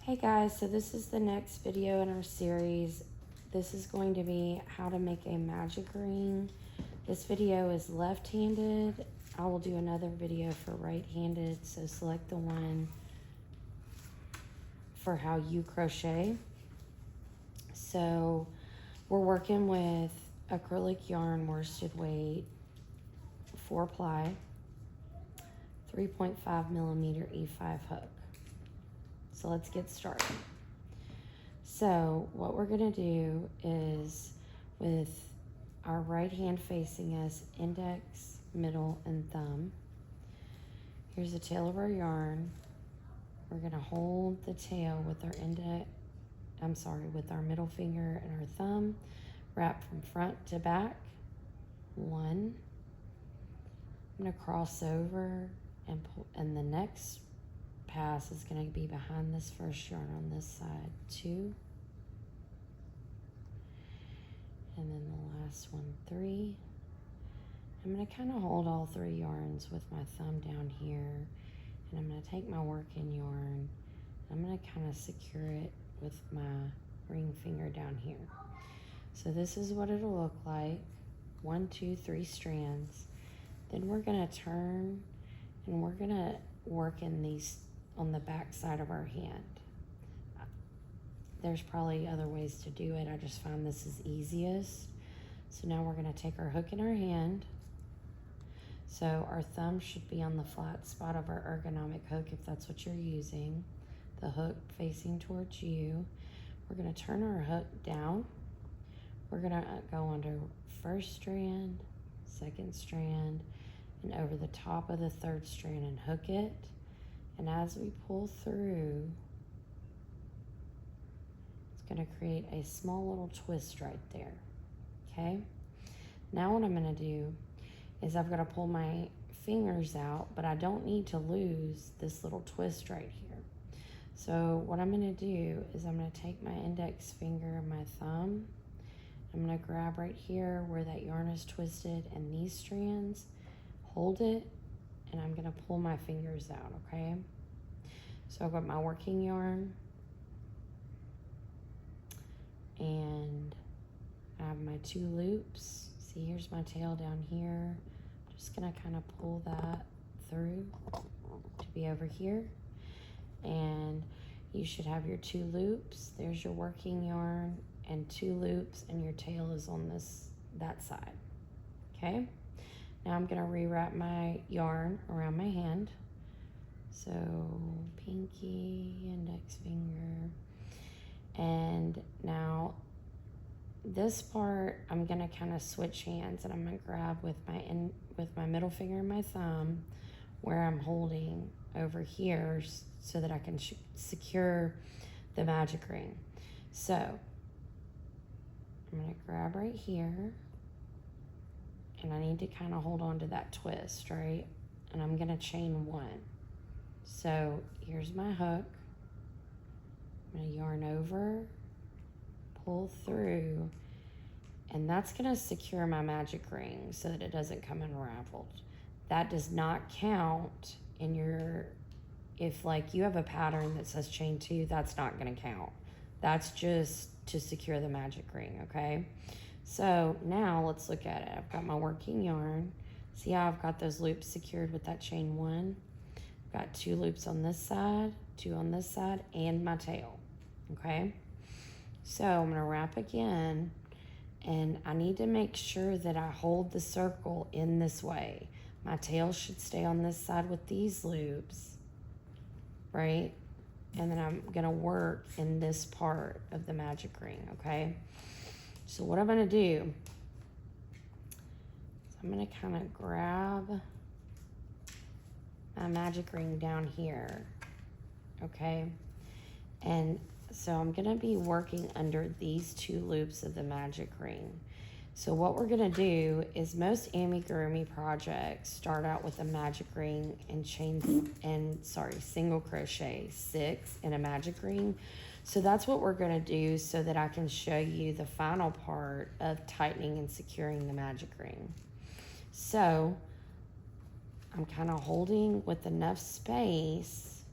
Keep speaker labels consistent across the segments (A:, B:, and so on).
A: Hey guys, so this is the next video in our series. This is going to be how to make a magic ring. This video is left-handed. I will do another video for right-handed, so select the one for how you crochet. So we're working with acrylic yarn worsted weight, 4-ply, 3.5 millimeter E5 hook. So let's get started. So what we're gonna do is, with our right hand facing us, index, middle, and thumb. Here's the tail of our yarn. We're gonna hold the tail with our with our middle finger and our thumb, wrap from front to back. 1. I'm gonna cross over and pull, and the next pass is going to be behind this first yarn on this side. 2, and then the last one, 3. I'm going to kind of hold all 3 yarns with my thumb down here, and I'm going to take my working yarn. I'm going to kind of secure it with my ring finger down here. So this is what it'll look like. 1, 2, 3 strands. Then we're going to turn, and we're going to work in these on the back side of our hand. There's probably other ways to do it. I just find this is easiest. So now we're going to take our hook in our hand. So our thumb should be on the flat spot of our ergonomic hook if that's what you're using. The hook facing towards you. We're going to turn our hook down. We're going to go under first strand, second strand, and over the top of the third strand and hook it. And as we pull through, it's going to create a small little twist right there, okay? Now what I'm going to do is I've got to pull my fingers out, but I don't need to lose this little twist right here. So what I'm going to do is I'm going to take my index finger and my thumb. I'm going to grab right here where that yarn is twisted and these strands, hold it, and I'm gonna pull my fingers out, okay? So I've got my working yarn, and I have my 2 loops. See, here's my tail down here. Just gonna kind of pull that through to be over here. And you should have your 2 loops. There's your working yarn and 2 loops, and your tail is on that side, okay? Now I'm going to rewrap my yarn around my hand. So pinky, index finger. And now this part, I'm going to kind of switch hands, and I'm going to grab with my middle finger and my thumb where I'm holding over here so that I can secure the magic ring. So I'm going to grab right here. And I need to kind of hold on to that twist, right? And I'm gonna chain 1. So here's my hook. I'm gonna yarn over, pull through, and that's gonna secure my magic ring so that it doesn't come unraveled. That does not count in your, if like you have a pattern that says chain 2, that's not gonna count. That's just to secure the magic ring, okay? So now let's look at it. I've got my working yarn. See how I've got those loops secured with that chain 1? I've got 2 loops on this side, 2 on this side, and my tail, okay? So I'm gonna wrap again, and I need to make sure that I hold the circle in this way. My tail should stay on this side with these loops, right? And then I'm gonna work in this part of the magic ring, okay? So what I'm gonna do is I'm gonna kind of grab my magic ring down here, okay? And so I'm gonna be working under these 2 loops of the magic ring. So what we're gonna do is most amigurumi projects start out with a magic ring and single crochet 6 in a magic ring. So that's what we're gonna do so that I can show you the final part of tightening and securing the magic ring. So I'm kind of holding with enough space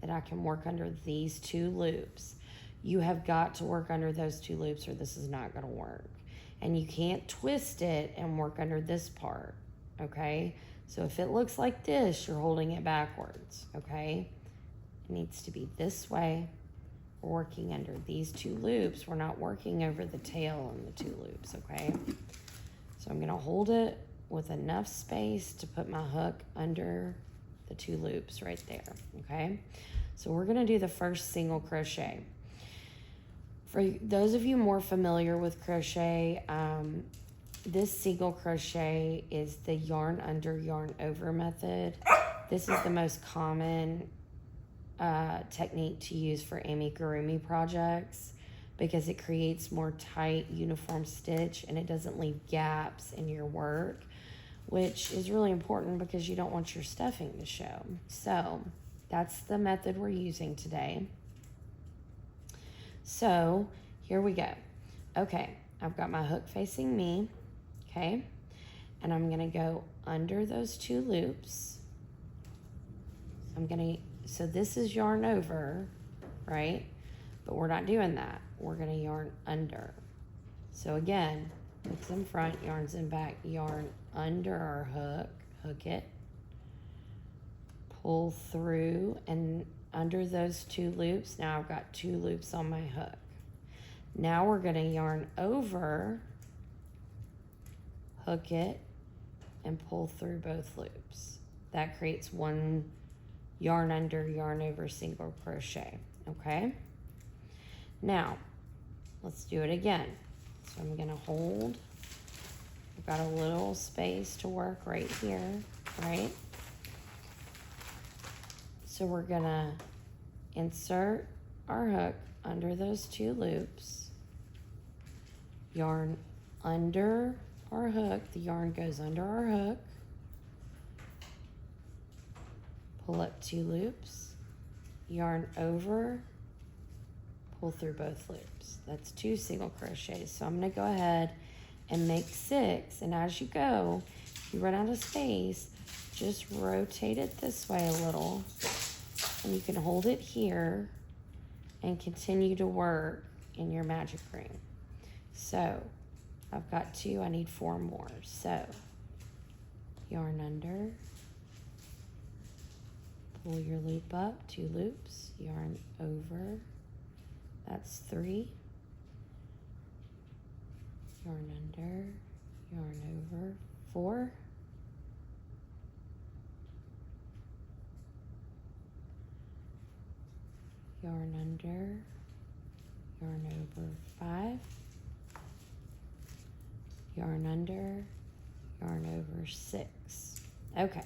A: that I can work under these 2 loops. You have got to work under those 2 loops or this is not going to work. And you can't twist it and work under this part, okay? So if it looks like this, you're holding it backwards, okay? It needs to be this way. We're working under these 2 loops. We're not working over the tail and the 2 loops, okay? So I'm gonna hold it with enough space to put my hook under the 2 loops right there, okay? So we're gonna do the first single crochet. For those of you more familiar with crochet, this single crochet is the yarn under, yarn over method. This is the most common technique to use for amigurumi projects because it creates more tight uniform stitch and it doesn't leave gaps in your work, which is really important because you don't want your stuffing to show. So that's the method we're using today. So here we go. Okay, I've got my hook facing me, okay? And I'm gonna go under those 2 loops. So this is yarn over, right? But we're not doing that. We're gonna yarn under. So again, hooks in front, yarns in back, yarn under our hook, hook it, pull through, and under those 2 loops, now I've got 2 loops on my hook. Now we're gonna yarn over, hook it, and pull through both loops. That creates 1 yarn under, yarn over single crochet, okay? Now, let's do it again. So I'm gonna hold, I've got a little space to work right here, right? So we're gonna insert our hook under those 2 loops, yarn under our hook, the yarn goes under our hook, pull up 2 loops, yarn over, pull through both loops. That's 2 single crochets. So I'm gonna go ahead and make 6, and as you go, if you run out of space, just rotate it this way a little, and you can hold it here and continue to work in your magic ring. So I've got 2, I need 4 more. So yarn under, pull your loop up, 2 loops, yarn over, that's 3, yarn under, yarn over, 4, yarn under, yarn over, 5, yarn under, yarn over, 6. Okay,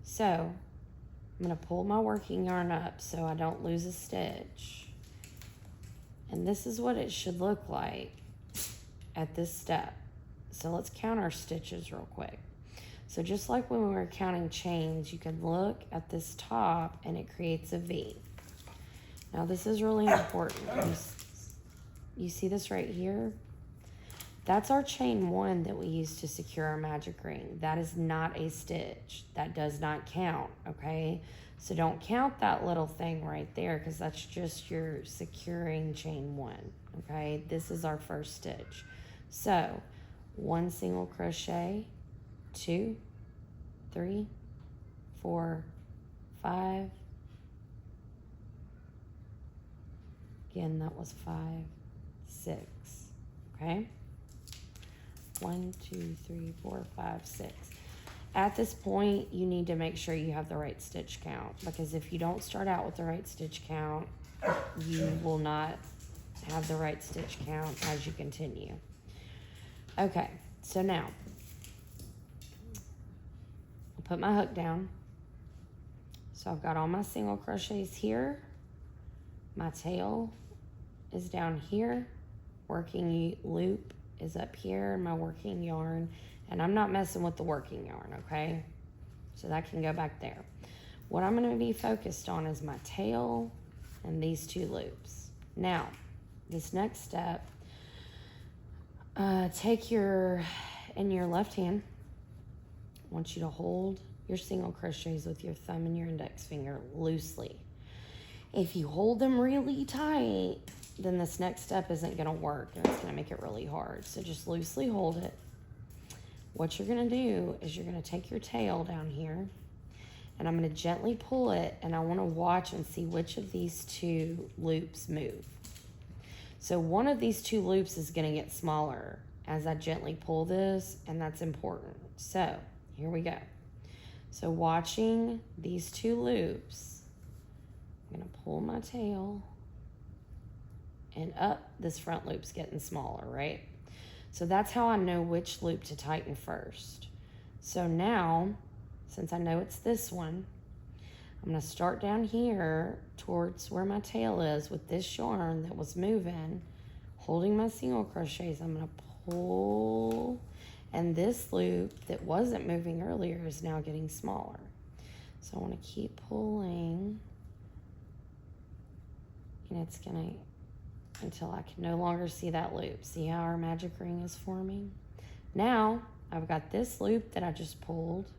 A: so I'm gonna pull my working yarn up so I don't lose a stitch. And this is what it should look like at this step. So let's count our stitches real quick. So just like when we were counting chains, you can look at this top and it creates a V. Now this is really important. You see this right here? That's our chain 1 that we use to secure our magic ring. That is not a stitch. That does not count, okay? So don't count that little thing right there because that's just your securing chain 1, okay? This is our first stitch. So 1 single crochet, 2, 3, 4, 5. Again, that was 5, 6, okay? 1, 2, 3, 4, 5, 6. At this point, you need to make sure you have the right stitch count because if you don't start out with the right stitch count, you will not have the right stitch count as you continue. Okay, so now I'll put my hook down. So I've got all my single crochets here. My tail is down here. Working loop is up here, my working yarn, and I'm not messing with the working yarn, okay? So that can go back there. What I'm gonna be focused on is my tail and these 2 loops. Now, this next step, take in your left hand, I want you to hold your single crochets with your thumb and your index finger loosely. If you hold them really tight, then this next step isn't gonna work and it's gonna make it really hard. So just loosely hold it. What you're gonna do is you're gonna take your tail down here and I'm gonna gently pull it, and I wanna watch and see which of these two loops move. So one of these two loops is gonna get smaller as I gently pull this, and that's important. So here we go. So watching these two loops, I'm gonna pull my tail and up, this front loop's getting smaller, right? So that's how I know which loop to tighten first. So now, since I know it's this one, I'm gonna start down here towards where my tail is with this yarn that was moving, holding my single crochets. I'm gonna pull, and this loop that wasn't moving earlier is now getting smaller. So I wanna keep pulling, and it's gonna, until I can no longer see that loop. See how our magic ring is forming? Now, I've got this loop that I just pulled.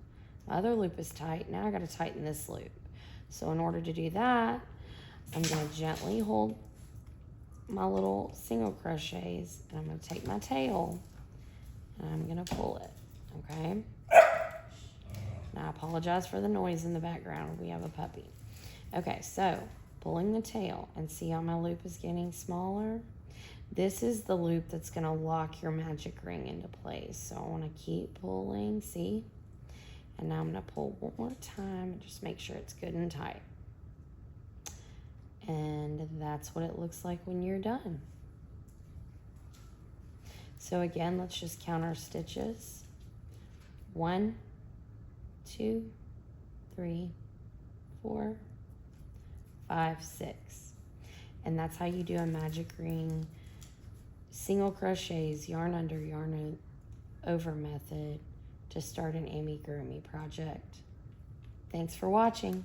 A: My other loop is tight. Now I gotta tighten this loop. So in order to do that, I'm gonna gently hold my little single crochets, and I'm gonna take my tail and I'm gonna pull it, okay? Now I apologize for the noise in the background. We have a puppy. Okay, so pulling the tail, and see how my loop is getting smaller? This is the loop that's gonna lock your magic ring into place. So I wanna keep pulling, see? And now I'm gonna pull one more time and just make sure it's good and tight. And that's what it looks like when you're done. So again, let's just count our stitches. 1, 2, 3, 4, 5, 6. And that's how you do a magic ring single crochets, yarn under, yarn over method to start an amigurumi project. Thanks for watching.